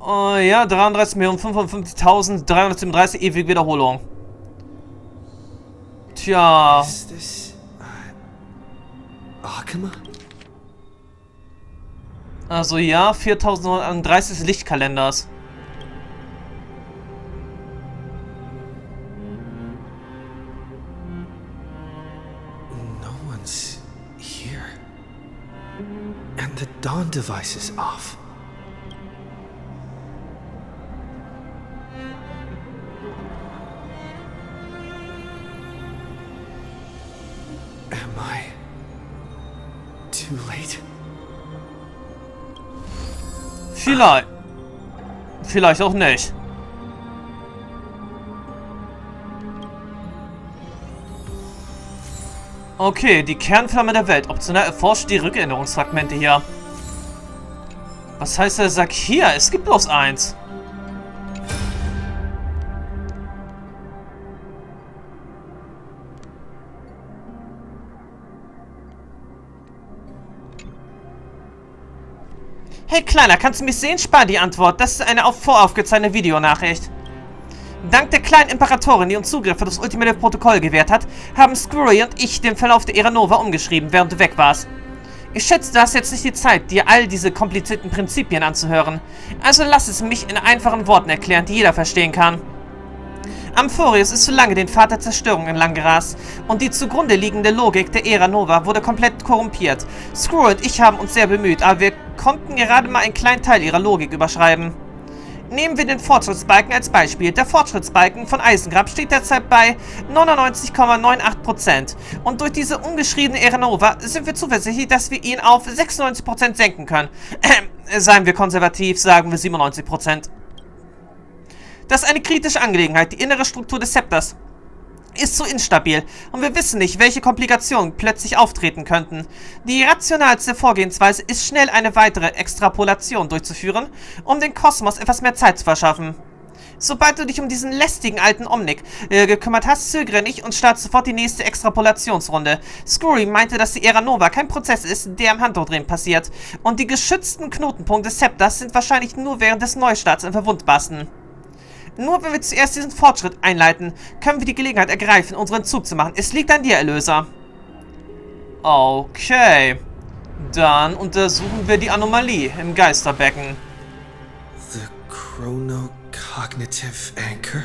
Oh ja, 33.550.337 ewige Wiederholung. Tja. Is this Akuma? Also ja, 4.930 des Lichtkalenders. No one's here. And the dawn device is off. Am I too late? Vielleicht. Vielleicht auch nicht. Okay, die Kernflamme der Welt. Optional erforscht die Rückerinnerungsfragmente hier. Was heißt der Sack hier? Es gibt bloß eins. Hey Kleiner, kannst du mich sehen? Spar die Antwort. Das ist eine voraufgezeichnete Videonachricht. Dank der kleinen Imperatorin, die uns Zugriff für das ultimative Protokoll gewährt hat, haben Screwy und ich den Verlauf der Ära Nova umgeschrieben, während du weg warst. Ich schätze, du hast jetzt nicht die Zeit, dir all diese komplizierten Prinzipien anzuhören. Also lass es mich in einfachen Worten erklären, die jeder verstehen kann. Amphoreus ist zu lange den Pfad der Zerstörung entlang gerast und die zugrunde liegende Logik der Ära Nova wurde komplett korrumpiert. Screw und ich haben uns sehr bemüht, aber wir konnten gerade mal einen kleinen Teil ihrer Logik überschreiben. Nehmen wir den Fortschrittsbalken als Beispiel. Der Fortschrittsbalken von Eisengrab steht derzeit bei 99,98% und durch diese ungeschriebene Ära Nova sind wir zuversichtlich, dass wir ihn auf 96% senken können. Seien wir konservativ, sagen wir 97%. Das ist eine kritische Angelegenheit. Die innere Struktur des Zepters ist zu instabil und wir wissen nicht, welche Komplikationen plötzlich auftreten könnten. Die rationalste Vorgehensweise ist, schnell eine weitere Extrapolation durchzuführen, um den Kosmos etwas mehr Zeit zu verschaffen. Sobald du dich um diesen lästigen alten Omnik gekümmert hast, zögere nicht und starte sofort die nächste Extrapolationsrunde. Screwy meinte, dass die Ära Nova kein Prozess ist, der im Handumdrehen passiert und die geschützten Knotenpunkte des Zepters sind wahrscheinlich nur während des Neustarts am verwundbarsten. Nur wenn wir zuerst diesen Fortschritt einleiten, können wir die Gelegenheit ergreifen, unseren Zug zu machen. Es liegt an dir, Erlöser. Okay. Dann untersuchen wir die Anomalie im Geisterbecken. The chronocognitive anchor?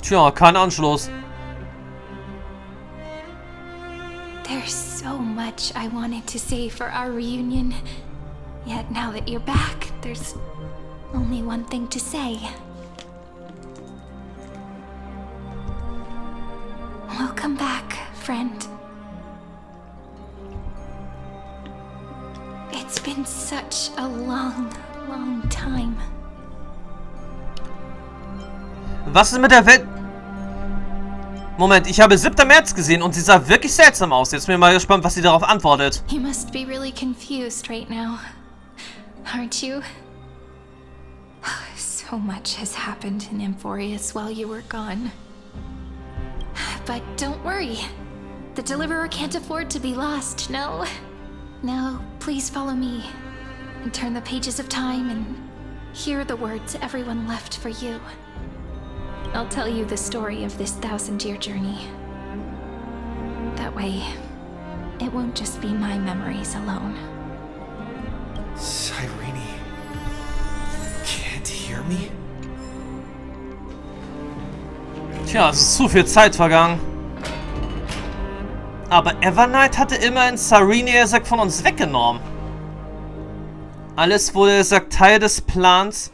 Tja, kein Anschluss. There's so much I wanted to say for our reunion. Yet now that you're back, there's only one thing to say. Welcome back, friend. It's been such a long, long time. Was ist mit der Welt? Moment, ich habe 7. März gesehen und sie sah wirklich seltsam aus. Jetzt bin ich mal gespannt, was sie darauf antwortet. You must be really confused right now, aren't you? So much has happened in Amphoreus while you were gone. But don't worry. The Deliverer can't afford to be lost, no? Now, please follow me and turn the pages of time and hear the words everyone left for you. I'll tell you the story of this 1000-year journey. That way, it won't just be my memories alone. Cyrene can't hear me? Tja, es ist zu viel Zeit vergangen. Aber Evernight hatte immerhin Cyrene ihr Sack von uns weggenommen. Alles wurde, er sagt, Teil des Plans,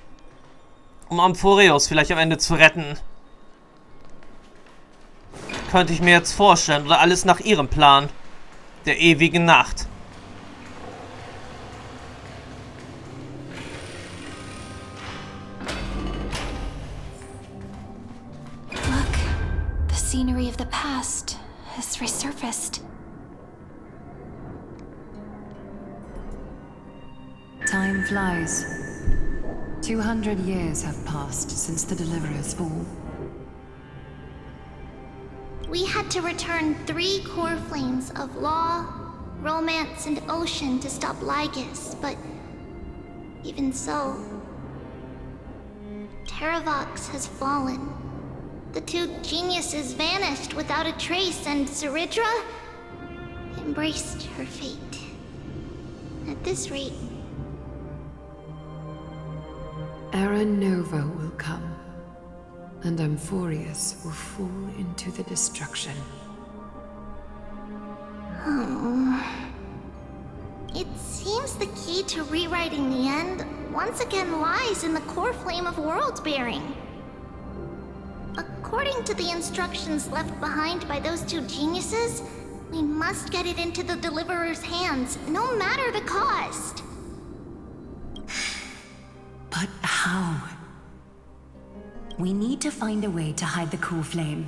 um Amphoreus vielleicht am Ende zu retten. Könnte ich mir jetzt vorstellen. Oder alles nach ihrem Plan. Der ewigen Nacht. Look, the scenery of the past has resurfaced. Time flies. 200 years have passed since the Deliverer's fall. We had to return 3 core flames of law, romance, and ocean to stop Lygus, but even so, Terravox has fallen. The 2 geniuses vanished without a trace, and Zeridra embraced her fate. At this rate, Era Nova will come, and Amphoreus will fall into the destruction. it seems the key to rewriting the end once again lies in the core flame of world-bearing. According to the instructions left behind by those 2 geniuses, we must get it into the Deliverer's hands, no matter the cost. But how? We need to find a way to hide the core flame.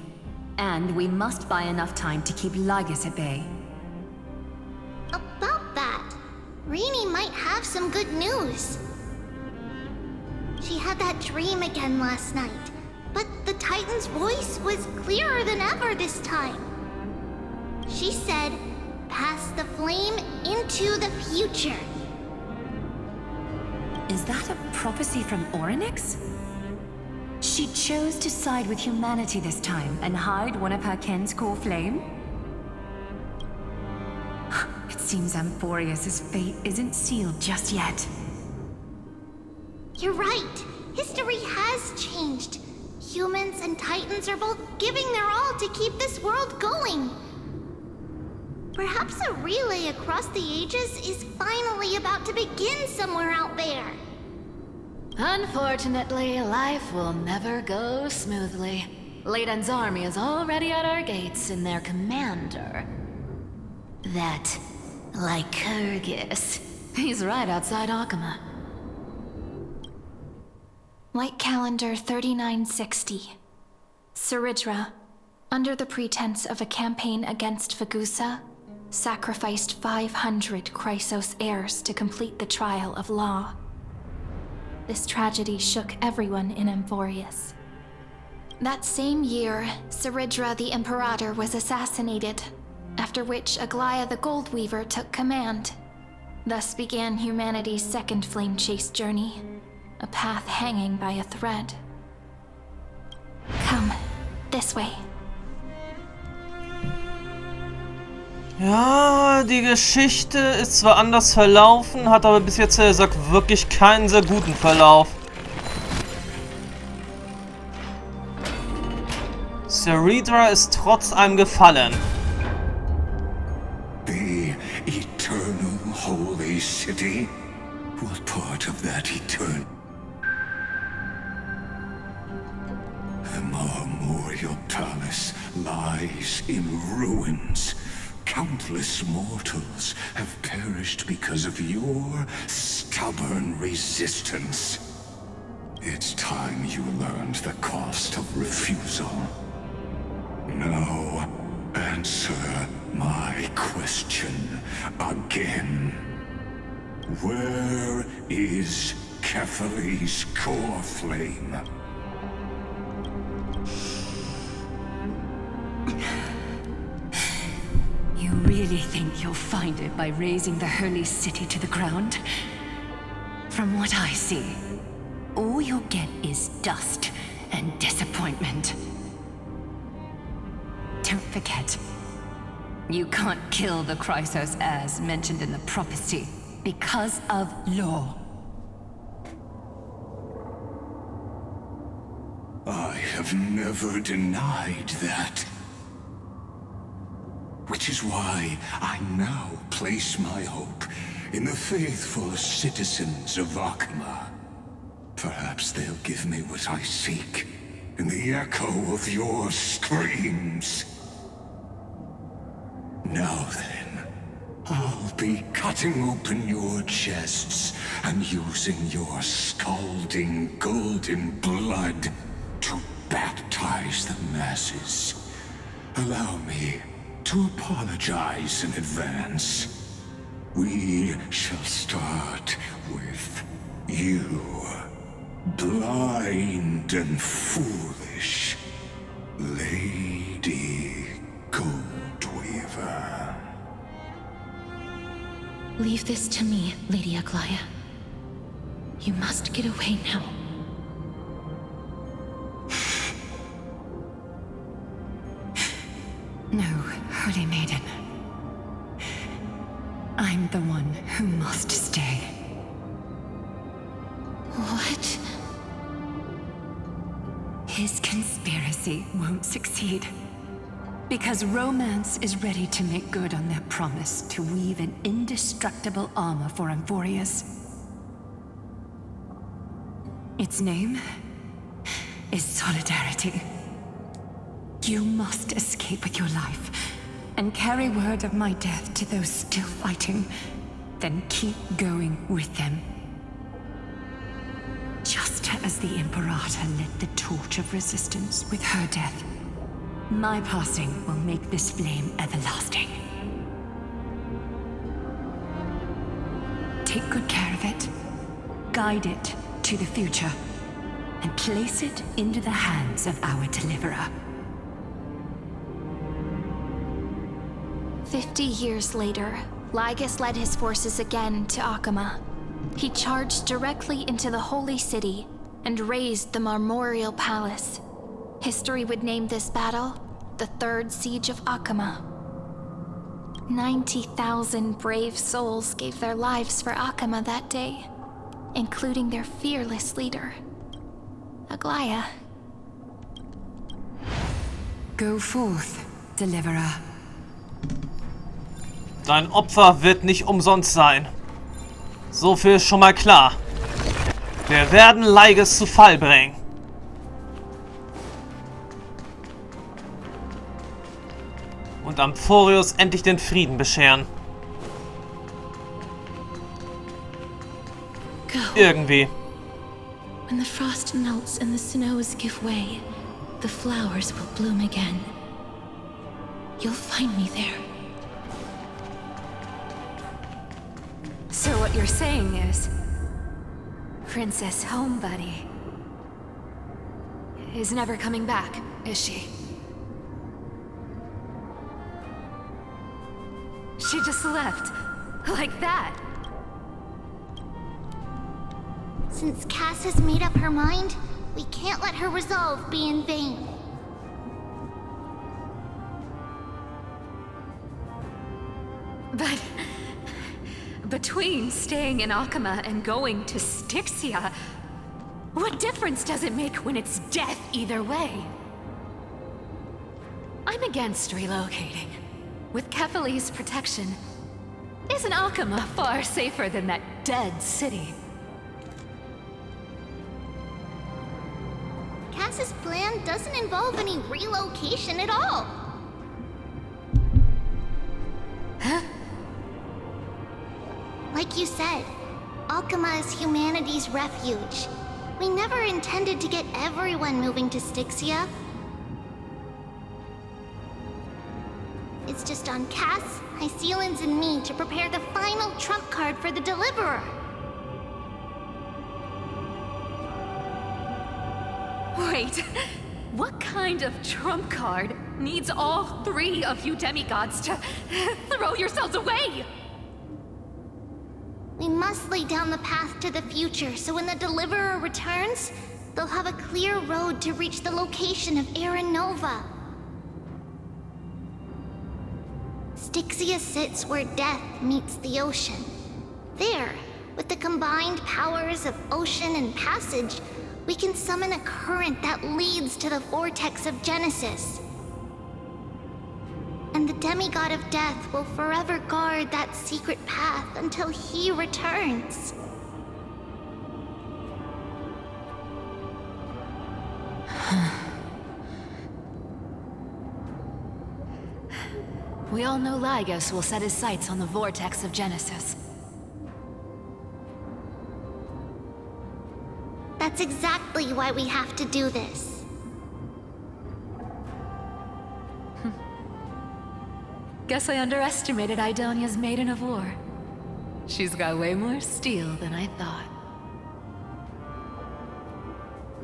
And we must buy enough time to keep Lygus at bay. About that, Rini might have some good news. She had that dream again last night, but the Titan's voice was clearer than ever this time. She said, "Pass the flame into the future." Is that a prophecy from Orynyx? She chose to side with humanity this time and hide one of her kin's core flame? It seems Amphoreus' fate isn't sealed just yet. You're right. History has changed. Humans and Titans are both giving their all to keep this world going. Perhaps a relay across the ages is finally about to begin somewhere out there. Unfortunately, life will never go smoothly. Leiden's army is already at our gates, and their commander... that Lycurgus. He's right outside Akama. Light calendar 3960. Zeridra, under the pretense of a campaign against Vagusa, sacrificed 500 Chryssos heirs to complete the trial of law. This tragedy shook everyone in Amphoreus. That same year, Zeridra the Imperator was assassinated, after which Aglaia the Goldweaver took command. Thus began humanity's second flame chase journey, a path hanging by a thread. Come, this way. Ja, die Geschichte ist zwar anders verlaufen, hat aber bis jetzt, er sagt, wirklich keinen sehr guten Verlauf. Zeridra ist trotz allem gefallen. The eternal holy city? What part of that eternal? The memorial palace lies in ruins. Countless mortals have perished because of your stubborn resistance. It's time you learned the cost of refusal. Now, answer my question again. Where is Kephale's core flame? You really think you'll find it by razing the holy city to the ground? From what I see, all you'll get is dust and disappointment. Don't forget, you can't kill the Chryssos as mentioned in the prophecy because of law. I have never denied that. Which is why I now place my hope in the faithful citizens of Akama. Perhaps they'll give me what I seek in the echo of your screams. Now then, I'll be cutting open your chests and using your scalding golden blood to baptize the masses. Allow me to apologize in advance. We shall start with you, blind and foolish Lady Leave this to me, Lady Aglaya. You must get away now. No, Holy Maiden. I'm the one who must stay. What? His conspiracy won't succeed. Because romance is ready to make good on their promise to weave an indestructible armor for Amphoreus. Its name is Solidarity. You must escape with your life and carry word of my death to those still fighting, then keep going with them. Just as the Imperator lit the torch of resistance with her death, my passing will make this flame everlasting. Take good care of it, guide it to the future, and place it into the hands of our deliverer. 50 years later, Lygus led his forces again to Akama. He charged directly into the Holy City and razed the Marmorial Palace. History would name this battle the Third Siege of Akama. 90,000 brave souls gave their lives for Akama that day, including their fearless leader, Aglaya. Go forth, Deliverer. Dein Opfer wird nicht umsonst sein. So viel ist schon mal klar. Wir werden Lygus zu Fall bringen. Und Amphoreus endlich den Frieden bescheren. Go. Irgendwie. When the frost melts and the snows give way, the flowers will bloom again. You'll find me there. So what you're saying is, Princess Homebuddy is never coming back, is she? She just left, like that. Since Cass has made up her mind, we can't let her resolve be in vain. But between staying in Akama and going to Styxia, what difference does it make when it's death either way? I'm against relocating. With Kephale's protection, isn't Akama far safer than that dead city? Cass's plan doesn't involve any relocation at all. Huh? Like you said, Akama is humanity's refuge. We never intended to get everyone moving to Styxia. It's just on Cass, Hycealans, and me to prepare the final trump card for the Deliverer. Wait, what kind of trump card needs all three of you demigods to throw yourselves away? We must lay down the path to the future, so when the Deliverer returns, they'll have a clear road to reach the location of Eren Nova. Styxia sits where death meets the ocean. There, with the combined powers of ocean and passage, we can summon a current that leads to the vortex of Genesis. And the demigod of death will forever guard that secret path until he returns. We all know Lygus will set his sights on the vortex of Genesis. That's exactly why we have to do this. Guess I underestimated Idonia's Maiden of War. She's got way more steel than I thought.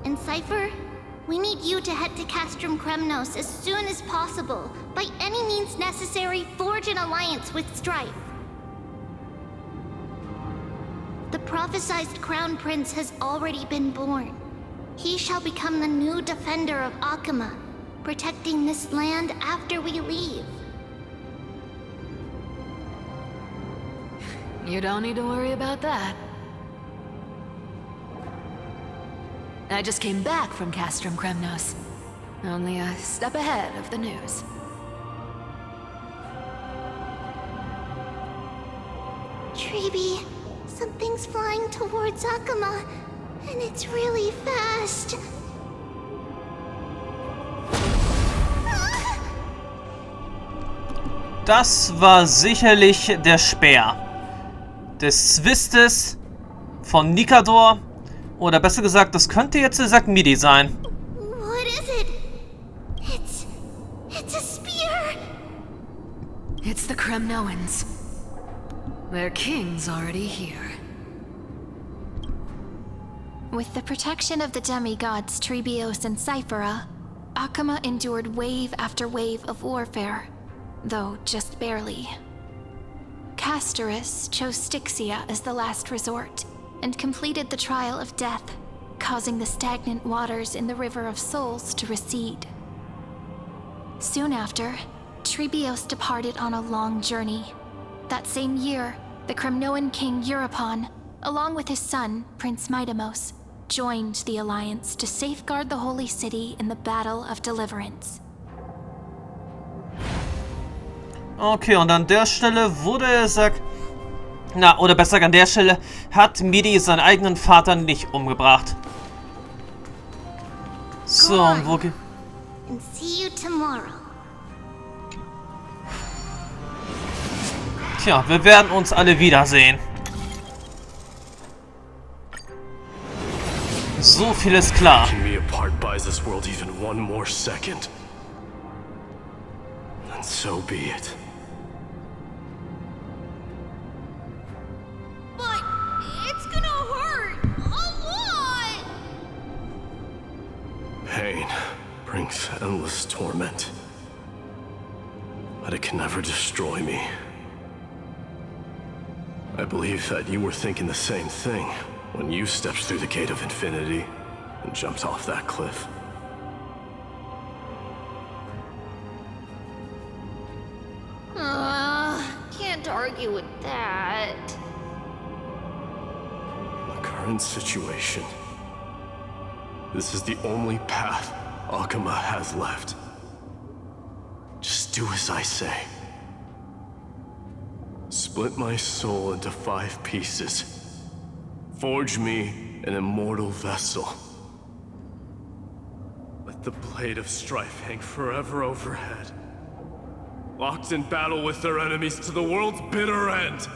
And Cypher, we need you to head to Castrum Kremnos as soon as possible. By any means necessary, forge an alliance with Strife. the prophesied crown prince has already been born. He shall become the new defender of Akama, protecting this land after we leave. You don't need to worry about that. I just came back from Castrum Kremnos. Only a step ahead of the news. Treeby, something's flying towards Akama, and it's really fast. Das war sicherlich der Speer des Zwistes von Nikador. Oder besser gesagt, das könnte jetzt der Sakmidi sein. What is it? It's a spear. It's the Kremnoans. Their king's already here. With the protection of the demigods Trebios and Cyphera, Akama endured wave after wave of warfare, though just barely. Castorus chose Styxia as the last resort, and completed the trial of death, causing the stagnant waters in the River of Souls to recede. Soon after, Trebios departed on a long journey. That same year, the Kremnoan king Euripon, along with his son, Prince Midamos, joined the alliance to safeguard the holy city in the Battle of Deliverance. Okay, und an der Stelle wurde er gesagt... Na, oder besser an der Stelle hat Midi seinen eigenen Vater nicht umgebracht. So, und wo... And see you tomorrow. Tja, wir werden uns alle wiedersehen. So viel ist klar. Taking me apart buys this world even one more second. And so be it. But it's gonna hurt a lot. Pain brings endless torment. But it can never destroy me. I believe that you were thinking the same thing when you stepped through the gate of infinity and jumped off that cliff. Can't argue with that. The current situation. This is the only path Akama has left. Just do as I say. Split my soul into 5 pieces. Forge me an immortal vessel. Let the blade of strife hang forever overhead. Locked in battle with their enemies to the world's bitter end.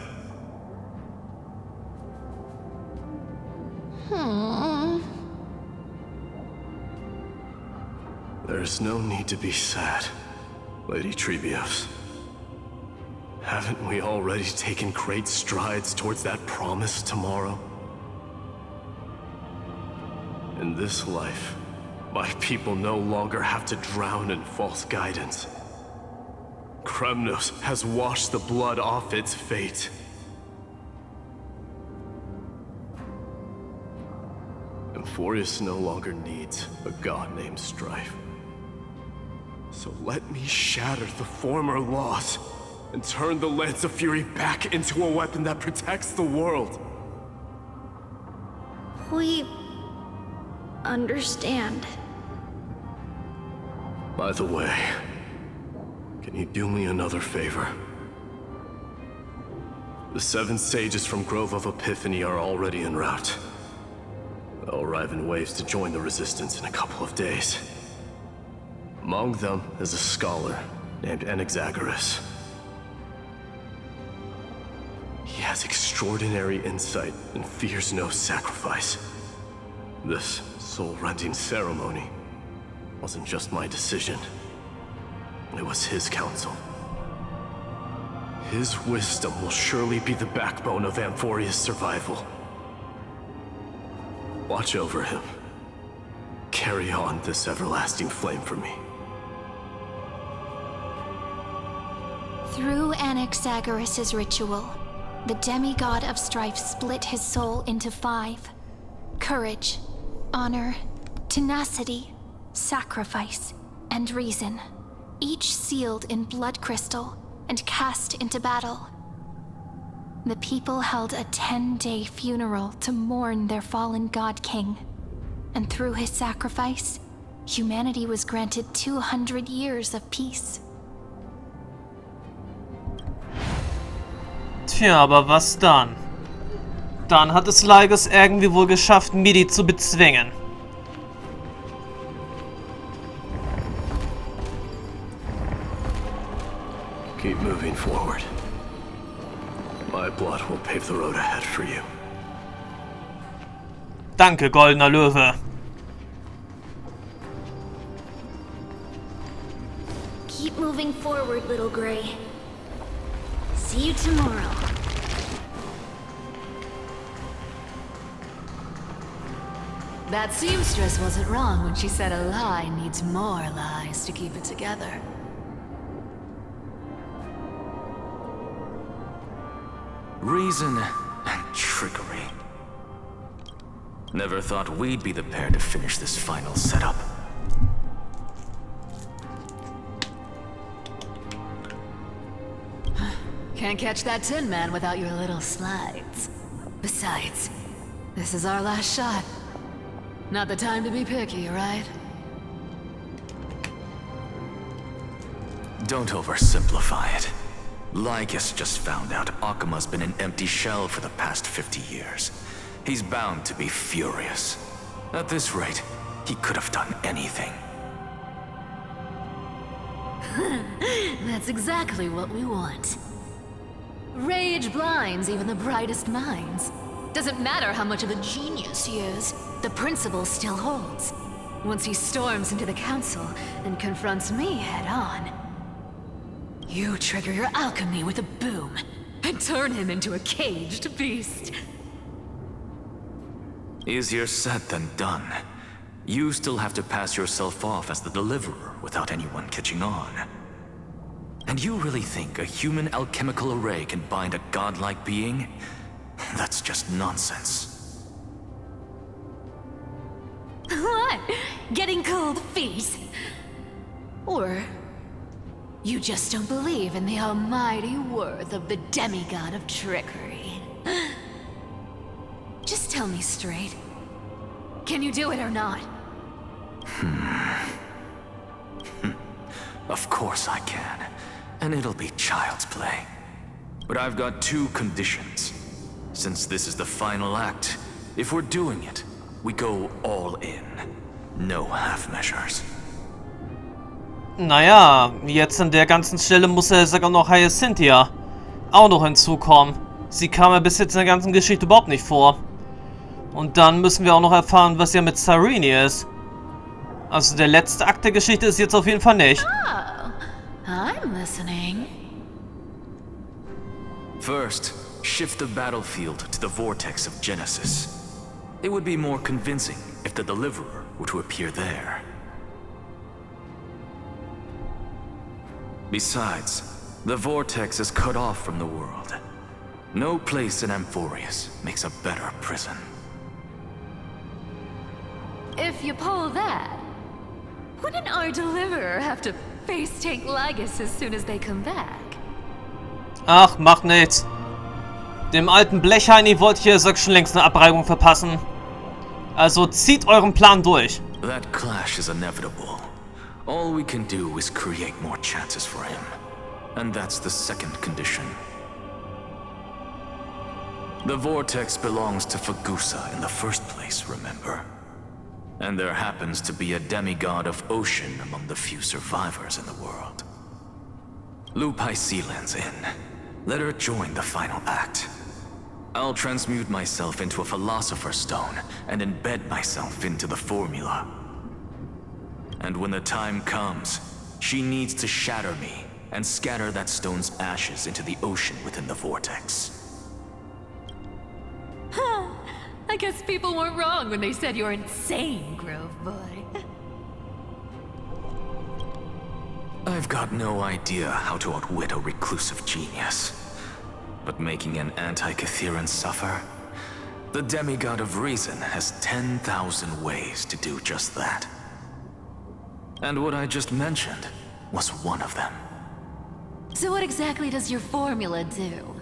There's no need to be sad, Lady Trebios. Haven't we already taken great strides towards that promised tomorrow? In this life, my people no longer have to drown in false guidance. Kremnos has washed the blood off its fate. Amphoreus no longer needs a god named Strife. So let me shatter the former laws and turn the Lance of Fury back into a weapon that protects the world. We understand. By the way, can you do me another favor? The 7 sages from Grove of Epiphany are already en route. They'll arrive in waves to join the resistance in a couple of days. Among them is a scholar named Anaxagoras. He has extraordinary insight and fears no sacrifice. This soul-rending ceremony wasn't just my decision. It was his counsel. His wisdom will surely be the backbone of Amphoreus' survival. Watch over him. Carry on this everlasting flame for me. Through Anaxagoras' ritual, the demigod of strife split his soul into 5. Courage, honor, tenacity, sacrifice, and reason, each sealed in blood crystal and cast into battle. The people held a 10-day funeral to mourn their fallen god king, and through his sacrifice, humanity was granted 200 years of peace. Tja, aber was dann? Dann hat es Lygus irgendwie wohl geschafft, Midi zu bezwingen. Keep moving forward. My blood will pave the road ahead for you. Danke, goldener Löwe. Keep moving forward, little Gray. See you tomorrow. That seamstress wasn't wrong when she said a lie needs more lies to keep it together. Reason and trickery. Never thought we'd be the pair to finish this final setup. Can't catch that Tin Man without your little slides. Besides, this is our last shot. Not the time to be picky, right? Don't oversimplify it. Lygus just found out Akima's been an empty shell for the past 50 years. He's bound to be furious. At this rate, he could have done anything. That's exactly what we want. Rage blinds even the brightest minds. Doesn't matter how much of a genius he is, the principle still holds. Once he storms into the council and confronts me head-on, you trigger your alchemy with a boom and turn him into a caged beast. Easier said than done. You still have to pass yourself off as the deliverer without anyone catching on. And you really think a human alchemical array can bind a godlike being? That's just nonsense. What? Getting cold feet? Or you just don't believe in the almighty worth of the demigod of trickery? Just tell me straight. Can you do it or not? Of course I can. And it'll be child's play. But I've got 2 conditions. Since this is the final act, if we're doing it, we go all in. No half measures. Naja, jetzt an der ganzen Stelle muss ja sogar noch Cynthia auch noch hinzukommen. Sie kam ja bis jetzt in der ganzen Geschichte überhaupt nicht vor. Und dann müssen wir auch noch erfahren, was ja mit Sarini ist. Also der letzte Akt der Geschichte ist jetzt auf jeden Fall nicht. Oh, I'm listening. First, shift the battlefield to the vortex of Genesis. It would be more convincing if the deliverer were to appear there. Besides, the vortex is cut off from the world. No place in Amphoreus makes a better prison. If you pull that, wouldn't our deliverer have to face tank Lygus as soon as they come back? Ach, macht nichts. Dem alten Blechheini wollte ich ja schon längst eine Abreibung verpassen. Also zieht euren Plan durch. That clash is inevitable. All we can do is create more chances for him. And that's the second condition. The vortex belongs to Fagusa in the first place, remember? And there happens to be a demigod of ocean among the few survivors in the world. Loop Hycelan's in. Let her join the final act. I'll transmute myself into a philosopher's stone and embed myself into the formula. And when the time comes, she needs to shatter me and scatter that stone's ashes into the ocean within the vortex. Huh. I guess people weren't wrong when they said you're insane, Grove Boy. I've got no idea how to outwit a reclusive genius. but making an anti-Catheran suffer? The demigod of reason has 10,000 ways to do just that. And what I just mentioned was one of them. So what exactly does your formula do?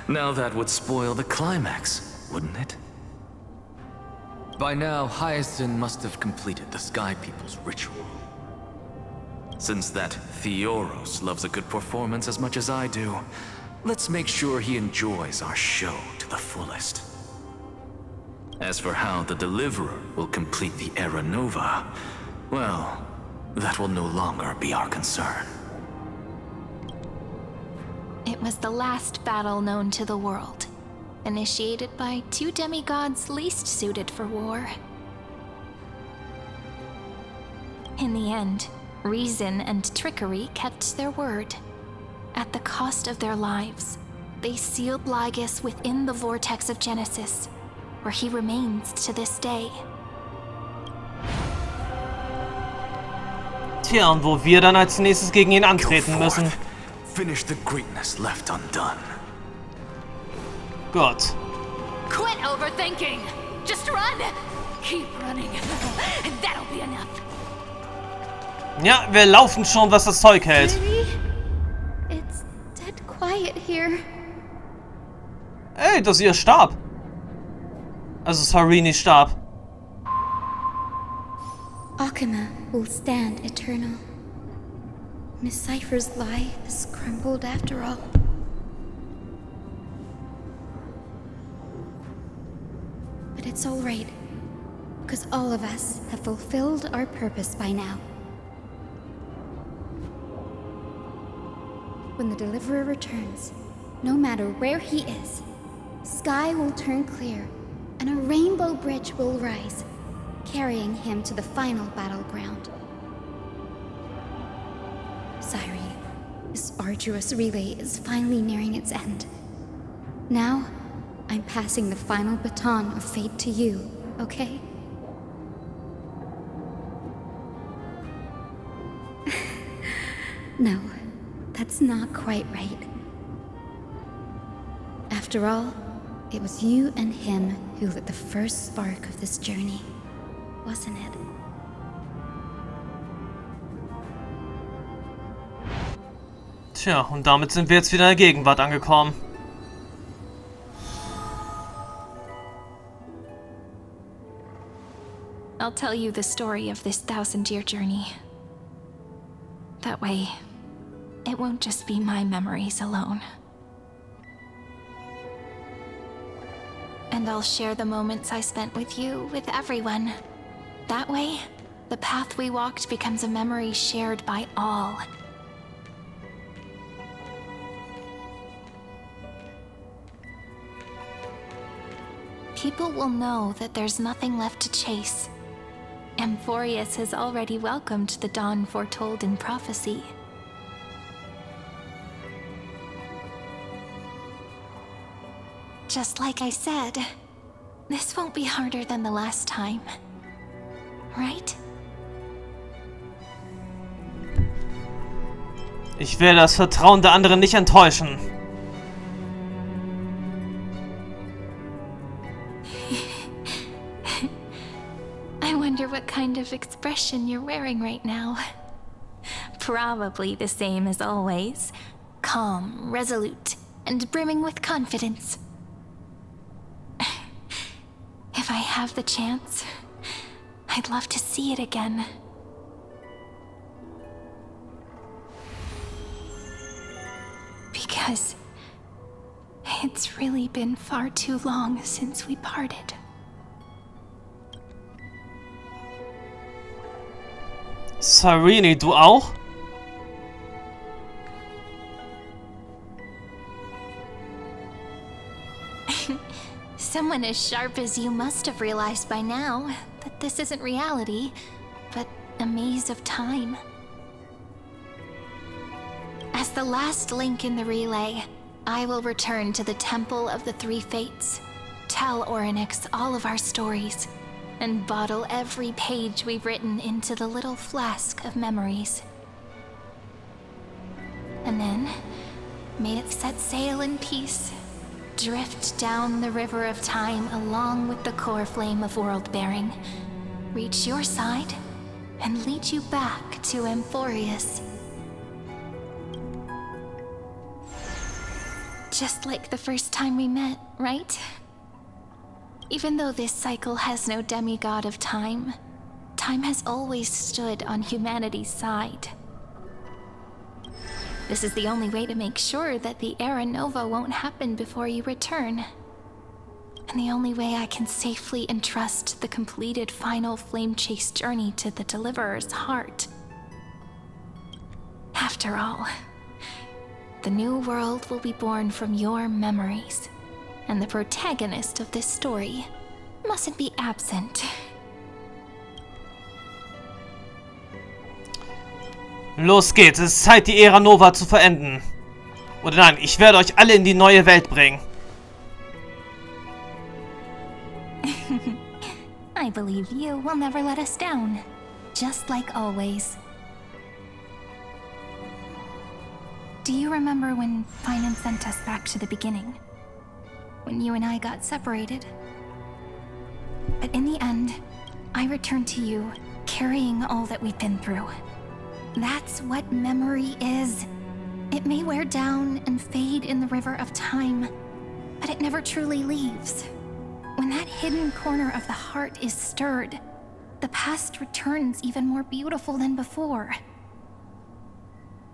Now that would spoil the climax, wouldn't it? By now, Hyacinth must have completed the Sky People's ritual. Since that Theoros loves a good performance as much as I do, let's make sure he enjoys our show to the fullest. As for how the Deliverer will complete the Era Nova, well, that will no longer be our concern. It was the last battle known to the world, initiated by two demigods least suited for war. In the end, reason and trickery kept their word. At the cost of their lives, they sealed Lygus within the vortex of Genesis, where he remains to this day. Tja, und wo wir dann als nächstes gegen ihn antreten müssen. Finish the greatness left undone. Gut. Quit overthinking! Just run! Keep running, and that'll be enough. Ja, wir laufen schon, was das Zeug hält. It's dead quiet here. Ey, das ist ihr Stab. Also Sarenis Stab. Akama will stand eternal. Miss Cypher's lie has crumbled after all. But it's all right, because all of us have fulfilled our purpose by now. When the Deliverer returns, no matter where he is, sky will turn clear, and a rainbow bridge will rise, carrying him to the final battleground. Cyrene, this arduous relay is finally nearing its end. Now, I'm passing the final baton of fate to you, okay? No, that's not quite right. After all, it was you and him who lit the first spark of this journey, wasn't it? Tja, und damit sind wir jetzt wieder in der Gegenwart angekommen. I'll tell you the story of this 1000-year journey. That way, it won't just be my memories alone. And I'll share the moments I spent with you with everyone. That way, the path we walked becomes a memory shared by all. People will know that there's nothing left to chase. Amphoreus has already welcomed the dawn foretold in prophecy. Just like I said, this won't be harder than the last time. Right? Ich werde das Vertrauen der anderen nicht enttäuschen. I wonder what kind of expression you're wearing right now. Probably the same as always. Calm, resolute, and brimming with confidence. If I have the chance, I'd love to see it again. Because it's really been far too long since we parted. Cyrene, du auch? Someone as sharp as you must have realized by now that this isn't reality, but a maze of time. As the last link in the relay, I will return to the Temple of the Three Fates, tell Orynyx all of our stories, and bottle every page we've written into the little flask of memories. And then, May it set sail in peace, drift down the river of time along with the core flame of world-bearing, reach your side, and lead you back to Amphoreus. Just like the first time we met, right? Even though this cycle has no demigod of time, time has always stood on humanity's side. This is the only way to make sure that the Era Nova won't happen before you return. And the only way I can safely entrust the completed final flame chase journey to the Deliverer's heart. After all, the new world will be born from your memories, and the protagonist of this story mustn't be absent. Los geht's, es ist Zeit, die Era Nova zu verenden. Oder nein, ich werde euch alle in die neue Welt bringen. I believe you will never let us down, just like always. Do you remember when Finan sent us back to the beginning? When you and I got separated? But in the end, I returned to you, carrying all that we've been through. That's what memory is. It may wear down and fade in the river of time, but it never truly leaves. When that hidden corner of the heart is stirred, the past returns even more beautiful than before.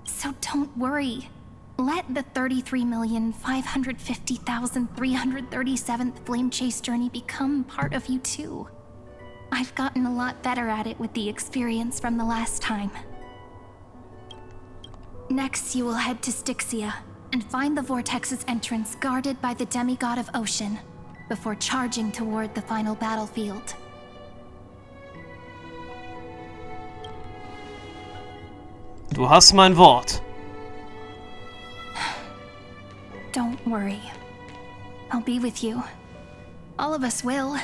So don't worry. Let the 33,550,337th Flame Chase journey become part of you too. I've gotten a lot better at it with the experience from the last time. Next, you will head to Styxia and find the Vortex's entrance guarded by the demigod of ocean, before charging toward the final battlefield. Du hast mein Wort. Don't worry. I'll be with you. All of us will.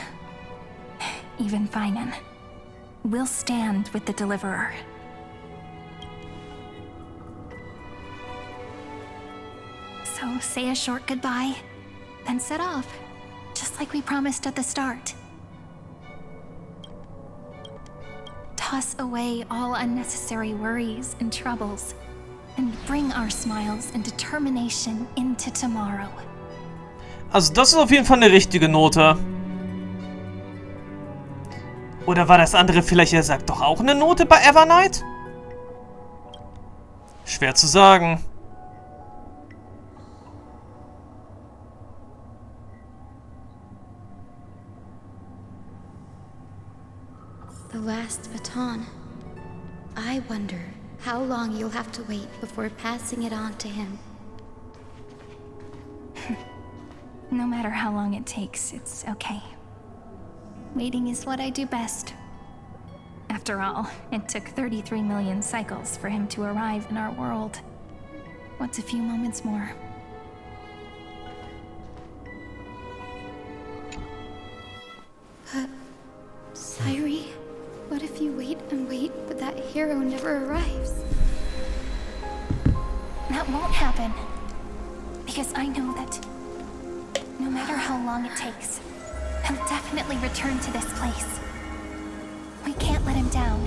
Even Finan. We'll stand with the Deliverer. So say a short goodbye, then set off, just like we promised at the start. Toss away all unnecessary worries and troubles, and bring our smiles and determination into tomorrow. Also das ist auf jeden Fall eine richtige Note. Oder war das andere vielleicht, er sagt doch auch eine Note bei Evernight? Schwer zu sagen. The last baton. I wonder how long you'll have to wait before passing it on to him. No matter how long it takes, it's okay. Waiting is what I do best. After all, it took 33 million cycles for him to arrive in our world. What's a few moments more? Sairi, what if you wait and wait, but that hero never arrives? That won't happen. Because I know that no matter how long it takes, he'll definitely return to this place. We can't let him down.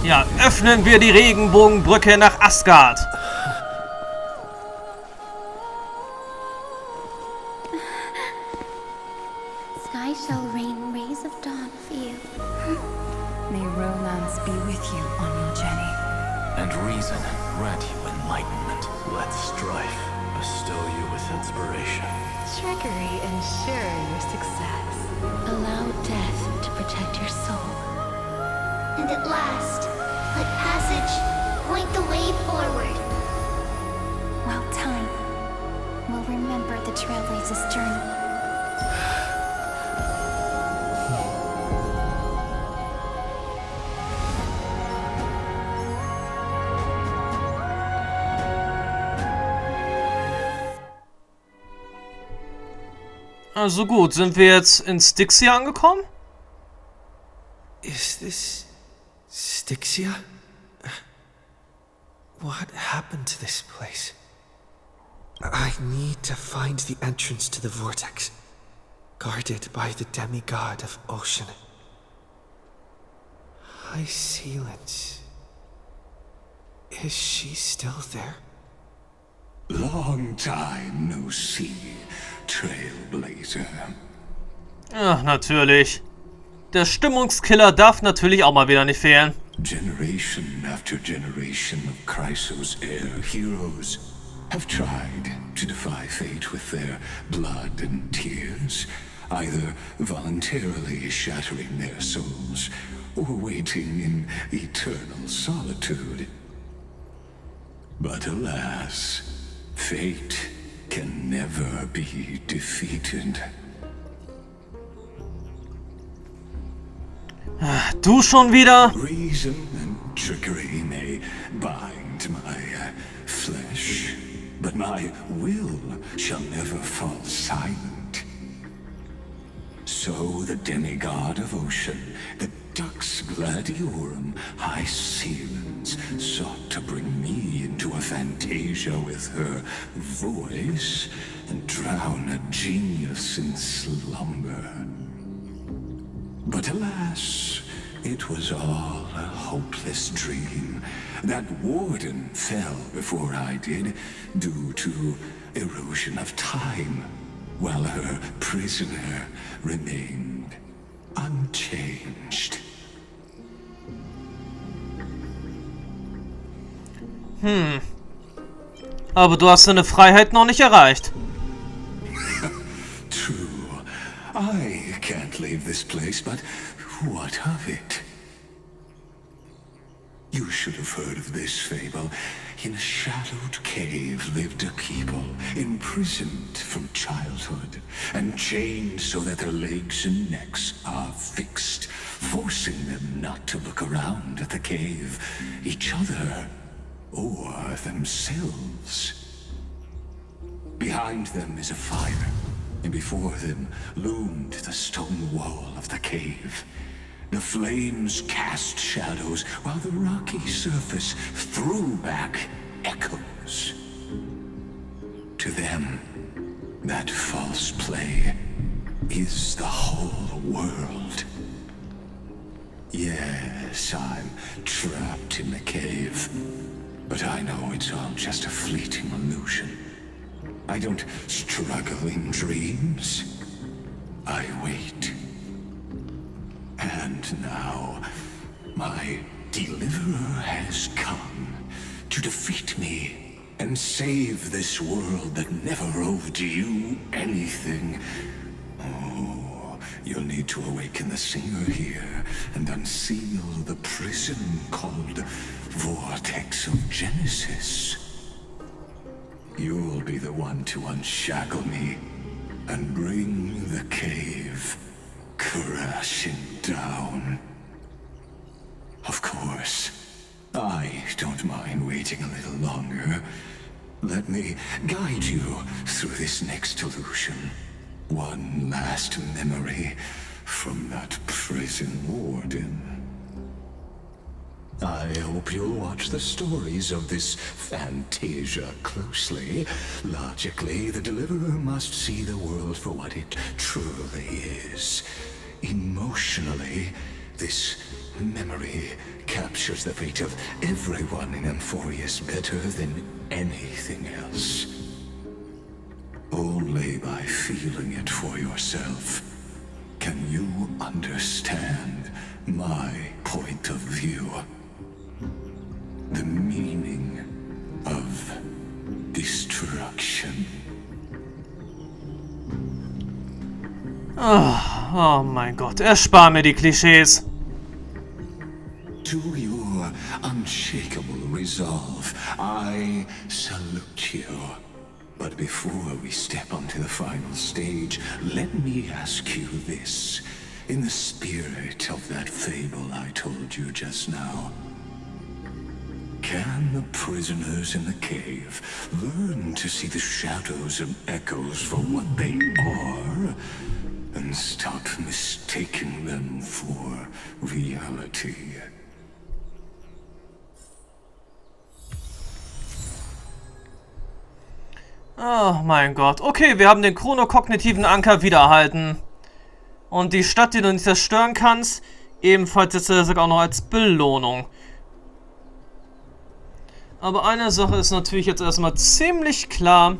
Ja, öffnen wir die Regenbogenbrücke nach Asgard. Sky shall rain rays of dawn for you. May romance be with you on your journey. And reason grant you enlightenment. Let strife bestow you with inspiration. Trickery ensure your success. Allow death to protect your soul. And at last, let passage point the way forward. Well, time will remember the Trailblazer's journey. Also gut, sind wir jetzt in Styxia angekommen? Is this Styxia? What happened to this place? I need to find the entrance to the vortex, guarded by the demigod of ocean. High Sealants. Is she still there? Long time no see, Trailblazer. Ach, natürlich. Der Stimmungskiller darf natürlich auch mal wieder nicht fehlen. Generation after generation of Chryssos' heir heroes have tried to defy fate with their blood and tears, either voluntarily shattering their souls or waiting in eternal solitude. But alas, fate can never be defeated. Du schon wieder? Reason and trickery may bind my flesh, but my will shall never fall silent. So the demigod of ocean, the Dux Gladiorum, High Sealants, sought to bring me into a fantasia with her voice and drown a genius in slumber. But alas, it was all a hopeless dream. That warden fell before I did, due to erosion of time, while her prisoner remained unchanged. Aber du hast deine Freiheit noch nicht erreicht. True. I can't leave this place, but what of it? You should have heard of this fable. In a shadowed cave lived a people, imprisoned from childhood, and chained so that their legs and necks are fixed, forcing them not to look around at the cave, each other, or themselves. Behind them is a fire, and before them loomed the stone wall of the cave. The flames cast shadows, while the rocky surface threw back echoes. To them, that false play is the whole world. Yes, I'm trapped in the cave, but I know it's all just a fleeting illusion. I don't struggle in dreams. I wait. And now, my deliverer has come to defeat me and save this world that never owed you anything. Oh, you'll need to awaken the singer here and unseal the prison called Vortex of Genesis. You'll be the one to unshackle me and bring the cave crashing down. Of course, I don't mind waiting a little longer. Let me guide you through this next illusion. One last memory from that prison warden. I hope you'll watch the stories of this fantasia closely. Logically, the deliverer must see the world for what it truly is. Emotionally, this memory captures the fate of everyone in Amphoreus better than anything else. Only by feeling it for yourself can you understand my point of view. The meaning of destruction. Oh mein Gott, erspar mir die Klischees. To your unshakable resolve, I salute you. But before we step onto the final stage, let me ask you this. In the spirit of that fable I told you just now, can the prisoners in the cave learn to see the shadows and echoes for what they are, and start mistaking them for reality. Oh mein Gott. Okay, wir haben den chronokognitiven Anker wiedererhalten. Und die Stadt, die du nicht zerstören kannst, ebenfalls jetzt auch noch als Belohnung. Aber eine Sache ist natürlich jetzt erstmal ziemlich klar.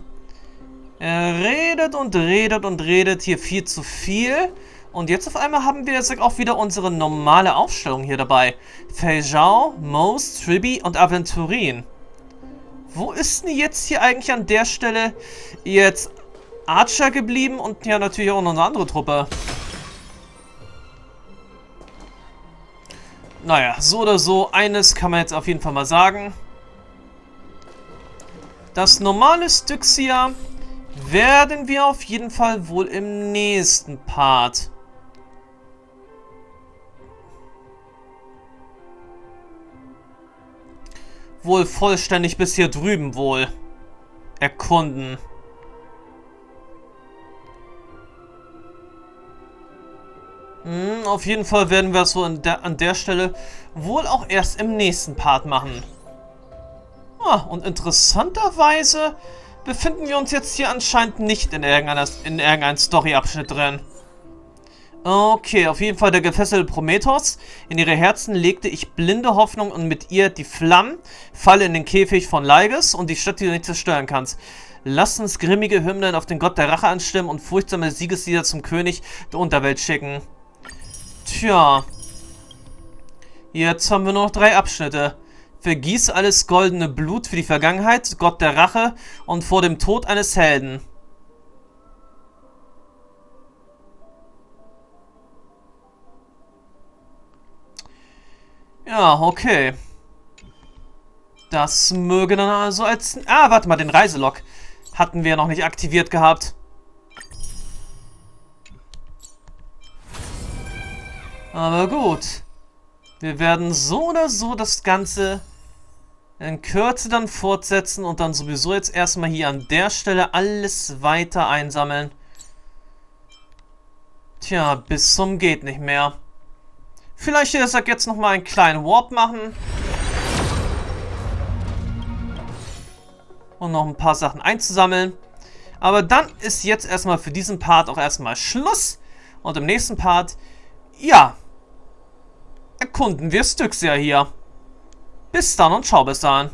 Er redet und redet und redet hier viel zu viel. Und jetzt auf einmal haben wir jetzt auch wieder unsere normale Aufstellung hier dabei. Feijão, Most, Tribi und Aventurin. Wo ist denn jetzt hier eigentlich an der Stelle jetzt Archer geblieben und ja natürlich auch noch eine andere Truppe? Naja, so oder so, eines kann man jetzt auf jeden Fall mal sagen. Das normale Styxia werden wir auf jeden Fall wohl im nächsten Part wohl vollständig bis hier drüben wohl erkunden. Auf jeden Fall werden wir es so an der Stelle wohl auch erst im nächsten Part machen. Und interessanterweise befinden wir uns jetzt hier anscheinend nicht in irgendeinem Story-Abschnitt drin. Okay, auf jeden Fall der gefesselte Prometheus. In ihre Herzen legte ich blinde Hoffnung und mit ihr die Flammen. Falle in den Käfig von Leiges und die Stadt, die du nicht zerstören kannst. Lasst uns grimmige Hymnen auf den Gott der Rache anstimmen und furchtsame Siegeslieder zum König der Unterwelt schicken. Tja. Jetzt haben wir nur noch 3 Abschnitte. Vergieß alles goldene Blut für die Vergangenheit, Gott der Rache und vor dem Tod eines Helden. Ja, okay. Das möge dann also als... warte mal, den Reiselog hatten wir noch nicht aktiviert gehabt. Aber gut. Wir werden so oder so das Ganze in Kürze dann fortsetzen und dann sowieso jetzt erstmal hier an der Stelle alles weiter einsammeln. Tja, bis zum geht nicht mehr. Vielleicht jetzt nochmal einen kleinen Warp machen. Und noch ein paar Sachen einzusammeln. Aber dann ist jetzt erstmal für diesen Part auch erstmal Schluss. Und im nächsten Part, ja, erkunden wir Styxia hier. Bis dann und ciao bis dann.